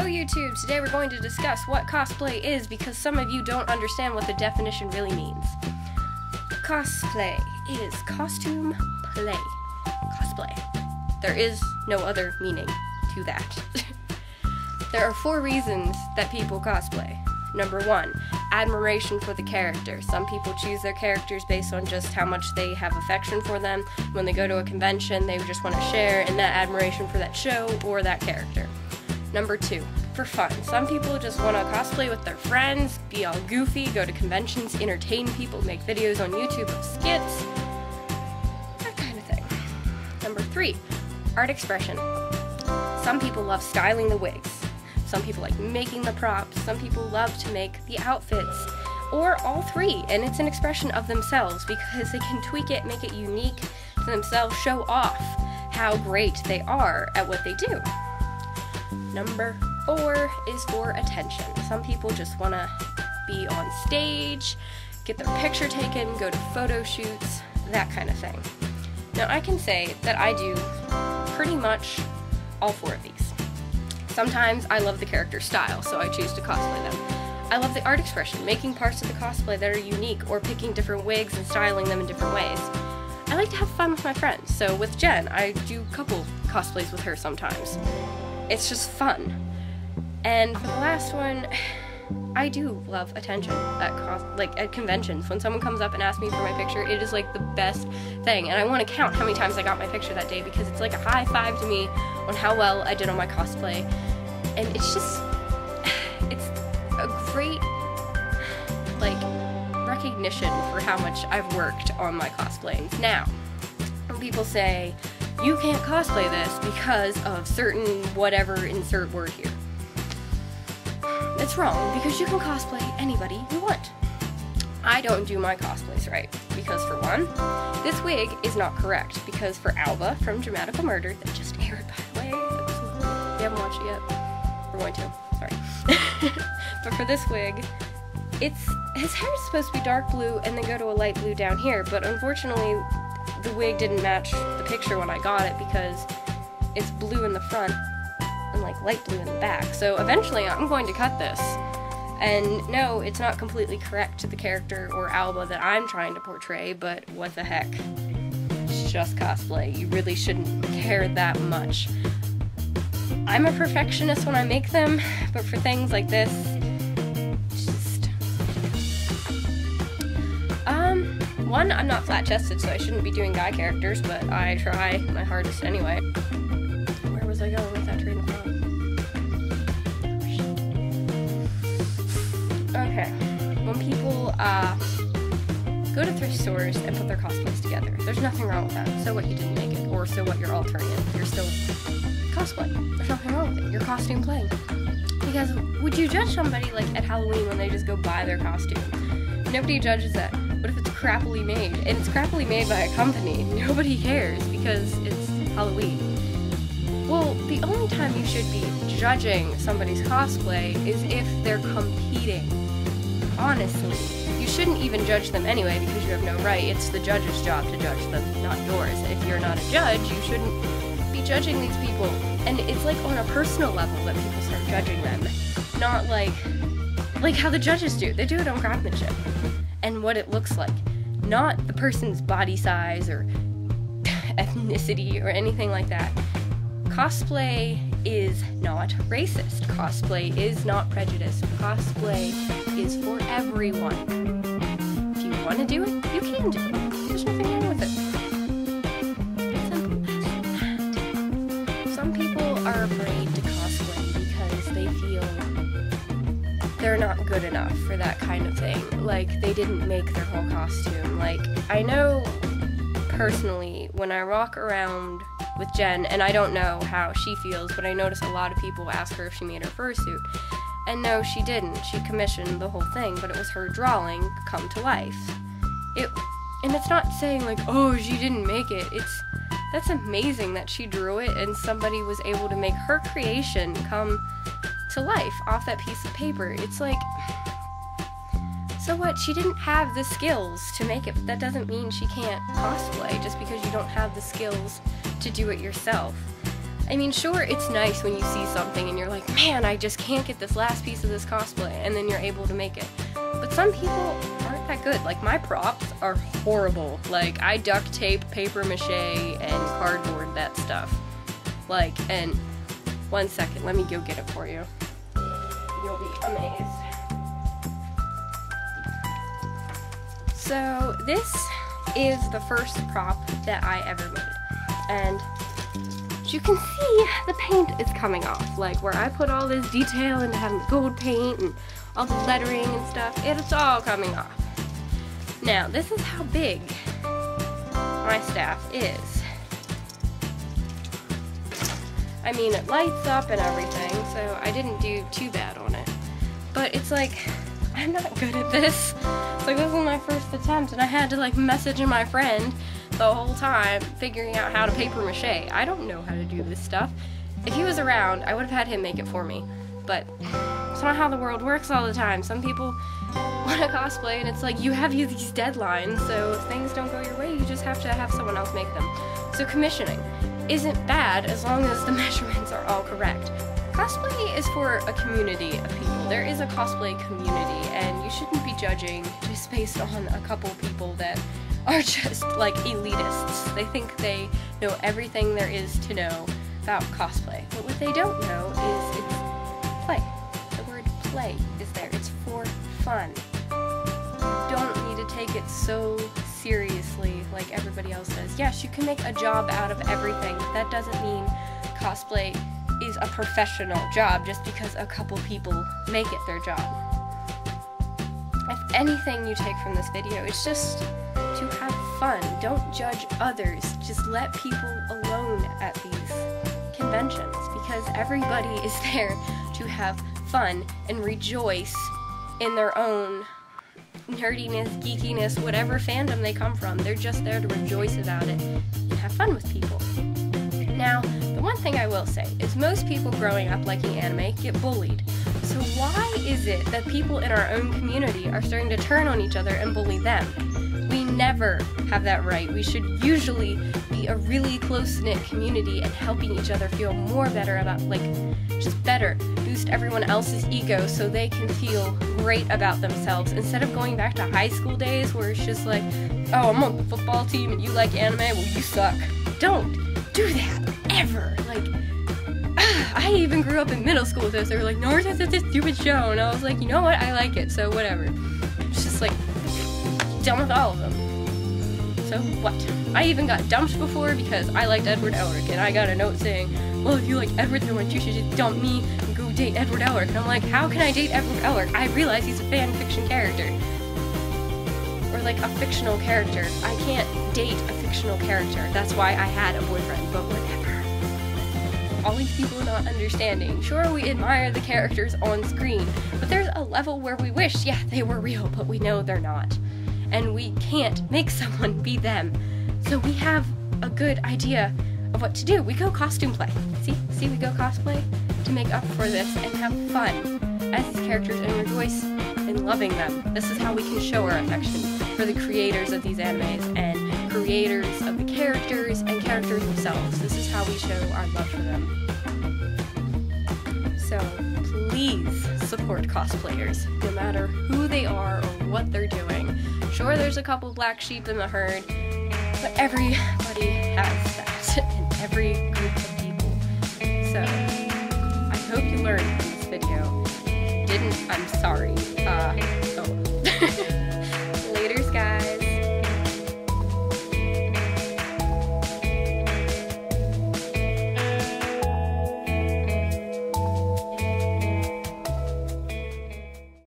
Hello YouTube! Today we're going to discuss what cosplay is because some of you don't understand what the definition really means. Cosplay is costume play. Cosplay. There is no other meaning to that. There are 4 reasons that people cosplay. Number 1, admiration for the character. Some people choose their characters based on just how much they have affection for them. When they go to a convention, they just want to share in that admiration for that show or that character. Number 2, for fun. Some people just want to cosplay with their friends, be all goofy, go to conventions, entertain people, make videos on YouTube of skits, that kind of thing. Number 3, art expression. Some people love styling the wigs. Some people like making the props. Some people love to make the outfits, or all 3, and it's an expression of themselves because they can tweak it, make it unique to themselves, show off how great they are at what they do. Number 4 is for attention. Some people just want to be on stage, get their picture taken, go to photo shoots, that kind of thing. Now I can say that I do pretty much all 4 of these. Sometimes I love the character style, so I choose to cosplay them. I love the art expression, making parts of the cosplay that are unique, or picking different wigs and styling them in different ways. I like to have fun with my friends, so with Jen, I do a couple cosplays with her sometimes. It's just fun. And for the last one, I do love attention at conventions. When someone comes up and asks me for my picture, it is like the best thing. And I want to count how many times I got my picture that day because it's like a high five to me on how well I did on my cosplay. And it's a great, recognition for how much I've worked on my cosplays. Now, when people say, you can't cosplay this because of certain whatever, insert word here. It's wrong, because you can cosplay anybody you want. I don't do my cosplays right, because for one, this wig is not correct, because for Alba from Dramatical Murder, that just aired by the way, we haven't watched it yet, we're going to, sorry. But for this wig, his hair is supposed to be dark blue and then go to a light blue down here, but unfortunately, the wig didn't match the picture when I got it because it's blue in the front and light blue in the back. So eventually I'm going to cut this. And no, it's not completely correct to the character or Alba that I'm trying to portray, but what the heck. It's just cosplay. You really shouldn't care that much. I'm a perfectionist when I make them, but for things like this, one, I'm not flat-chested, so I shouldn't be doing guy characters, but I try my hardest anyway. Where was I going with that train of thought? Okay. When people go to thrift stores and put their cosplays together, there's nothing wrong with that. So what, you didn't make it, or so what, you're altering it. You're still cosplay. There's nothing wrong with it. You're costume playing. Because would you judge somebody at Halloween when they just go buy their costume? Nobody judges that. What if it's crappily made? And it's crappily made by a company. Nobody cares because it's Halloween. Well, the only time you should be judging somebody's cosplay is if they're competing. Honestly. You shouldn't even judge them anyway because you have no right. It's the judge's job to judge them, not yours. And if you're not a judge, you shouldn't be judging these people. And it's on a personal level that people start judging them. Not like how the judges do. They do it on craftsmanship and what it looks like, not the person's body size or ethnicity or anything like that. Cosplay is not racist. Cosplay is not prejudiced. Cosplay is for everyone. If you want to do it, you can do it. There's nothing wrong with it. Simple as that. Some people are afraid to cosplay because they feel they're not good enough for that kind of thing. They didn't make their whole costume. I know personally when I walk around with Jen, and I don't know how she feels, but I notice a lot of people ask her if she made her fursuit. And no, she didn't. She commissioned the whole thing, but it was her drawing come to life. And it's not saying oh, she didn't make it. That's amazing that she drew it and somebody was able to make her creation come to life off that piece of paper. It's so what? She didn't have the skills to make it, but that doesn't mean she can't cosplay just because you don't have the skills to do it yourself. I mean, sure, it's nice when you see something and you're like, man, I just can't get this last piece of this cosplay, and then you're able to make it. But some people aren't that good. Like, my props are horrible. Like, I duct tape, paper mache, and cardboard that stuff. Like, and 1 second, let me go get it for you. You'll be amazed. So, this is the first prop that I ever made. And as you can see, the paint is coming off. Like, where I put all this detail into having gold paint and all the lettering and stuff, it's all coming off. Now, this is how big my staff is. I mean, it lights up and everything, so I didn't do too bad on it. But it's like, I'm not good at this. It's like, this was my first attempt, and I had to like message my friend the whole time figuring out how to paper mache. I don't know how to do this stuff. If he was around, I would have had him make it for me. But it's not how the world works all the time. Some people want to cosplay, and it's like you have these deadlines, so if things don't go your way, you just have to have someone else make them. So commissioning isn't bad as long as the measurements are all correct. Cosplay is for a community of people. There is a cosplay community, and you shouldn't be judging just based on a couple people that are just like elitists. They think they know everything there is to know about cosplay, but what they don't know is it's play. The word play is there. It's for fun. You don't need to take it so seriously like everybody else does. Yes, you can make a job out of everything, but that doesn't mean cosplay is a professional job just because a couple people make it their job. If anything you take from this video, it's just to have fun. Don't judge others. Just let people alone at these conventions, because everybody is there to have fun and rejoice in their own nerdiness, geekiness, whatever fandom they come from. They're just there to rejoice about it and have fun with people. Now, the one thing I will say is most people growing up liking anime get bullied. So why is it that people in our own community are starting to turn on each other and bully them? We never have that right. We should usually be a really close-knit community and helping each other feel more better about, like, just better, boost everyone else's ego so they can feel great about themselves, instead of going back to high school days where it's just like, oh, I'm on the football team and you like anime, well, you suck. Don't do that, ever. Like, I even grew up in middle school with this. They were like, Naruto's such a stupid show, and I was like, you know what, I like it, so whatever. It's just like, done with all of them. So what? I even got dumped before because I liked Edward Elric, and I got a note saying, well, if you like Edward Elric, you should just dump me and go date Edward Elric. And I'm like, how can I date Edward Elric? I realize he's a fan fiction character. Or like a fictional character. I can't date a fictional character. That's why I had a boyfriend, but whatever. All these people not understanding. Sure, we admire the characters on screen, but there's a level where we wish, yeah, they were real, but we know they're not. And we can't make someone be them. So we have a good idea of what to do. We go costume play. See, we go cosplay to make up for this and have fun as these characters and rejoice in loving them. This is how we can show our affection for the creators of these animes and creators of the characters and characters themselves. This is how we show our love for them. So please support cosplayers, no matter who they are or what they're doing. Sure, there's a couple black sheep in the herd, but everybody has that in every group of people. So I hope you learned from this video. If you didn't, I'm sorry.